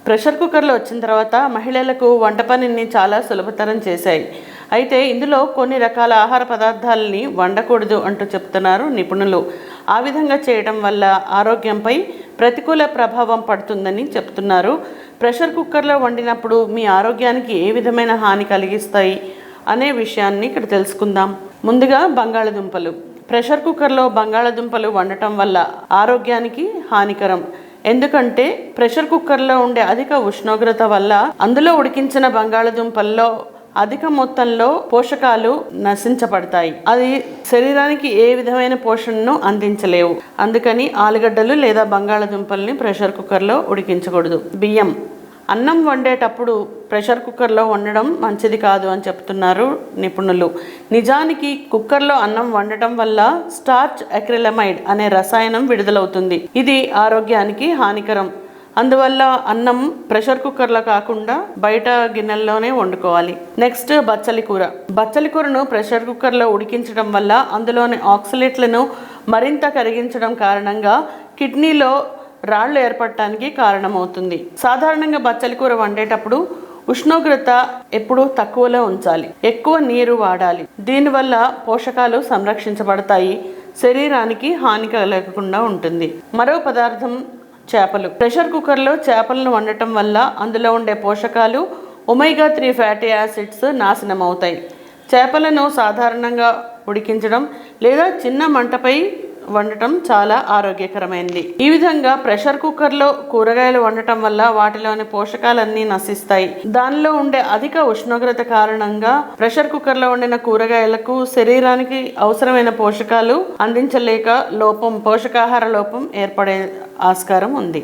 Pressure కుక్కర్లు వచ్చిన తర్వాత మహిళలకు వంట పనిని చాలా సులభతరం చేశాయి. అయితే ఇందులో కొన్ని రకాల ఆహార పదార్థాలని వండకూడదు అంటూ చెప్తున్నారు నిపుణులు. ఆ విధంగా చేయడం వల్ల ఆరోగ్యంపై ప్రతికూల ప్రభావం పడుతుందని చెప్తున్నారు. ప్రెషర్ కుక్కర్లో వండినప్పుడు మీ ఆరోగ్యానికి ఏ విధమైన హాని కలిగిస్తాయి అనే విషయాన్ని ఇక్కడ తెలుసుకుందాం. ముందుగా బంగాళదుంపలు. ప్రెషర్ కుక్కర్లో బంగాళదుంపలు వండటం వల్ల ఆరోగ్యానికి హానికరం. ఎందుకంటే ప్రెషర్ కుక్కర్లో ఉండే అధిక ఉష్ణోగ్రత వల్ల అందులో ఉడికించిన బంగాళదుంపల్లో అధిక మొత్తంలో పోషకాలు నశించబడతాయి. అది శరీరానికి ఏ విధమైన పోషణను అందించలేవు. అందుకని ఆలుగడ్డలు లేదా బంగాళదుంపల్ని ప్రెషర్ కుక్కర్లో ఉడికించకూడదు. బియ్యం. అన్నం వండేటప్పుడు ప్రెషర్ కుక్కర్లో వండడం మంచిది కాదు అని చెప్తున్నారు నిపుణులు. నిజానికి కుక్కర్లో అన్నం వండటం వల్ల స్టార్చ్ అక్రిలమైడ్ అనే రసాయనం విడుదలవుతుంది. ఇది ఆరోగ్యానికి హానికరం. అందువల్ల అన్నం ప్రెషర్ కుక్కర్లో కాకుండా బయట గిన్నెల్లోనే వండుకోవాలి. నెక్స్ట్ బచ్చలి కూర. బచ్చలి కూరను ప్రెషర్ కుక్కర్లో ఉడికించడం వల్ల అందులోని ఆక్సలేట్లను మరింత కరిగించడం కారణంగా కిడ్నీలో రాళ్లు ఏర్పడటానికి కారణమవుతుంది. సాధారణంగా బచ్చలి కూర వండేటప్పుడు ఉష్ణోగ్రత ఎప్పుడూ తక్కువలో ఉంచాలి. ఎక్కువ నీరు వాడాలి. దీనివల్ల పోషకాలు సంరక్షించబడతాయి. శరీరానికి హాని కలగకుండా ఉంటుంది. మరో పదార్థం చేపలు. ప్రెషర్ కుక్కర్లో చేపలను వండటం వల్ల అందులో ఉండే పోషకాలు ఒమేగా 3 ఫ్యాటీ యాసిడ్స్ నాశనం అవుతాయి. చేపలను సాధారణంగా ఉడికించడం లేదా చిన్న మంటపై వండటం చాలా ఆరోగ్యకరమైనది. ఈ విధంగా ప్రెషర్ కుక్కర్లో కూరగాయలు వండటం వల్ల వాటిలోని పోషకాలన్నీ నశిస్తాయి. దానిలో ఉండే అధిక ఉష్ణోగ్రత కారణంగా ప్రెషర్ కుక్కర్లో వండిన కూరగాయలకు శరీరానికి అవసరమైన పోషకాలు అందించలేక పోషకాహార లోపం ఏర్పడే ఆస్కారం ఉంది.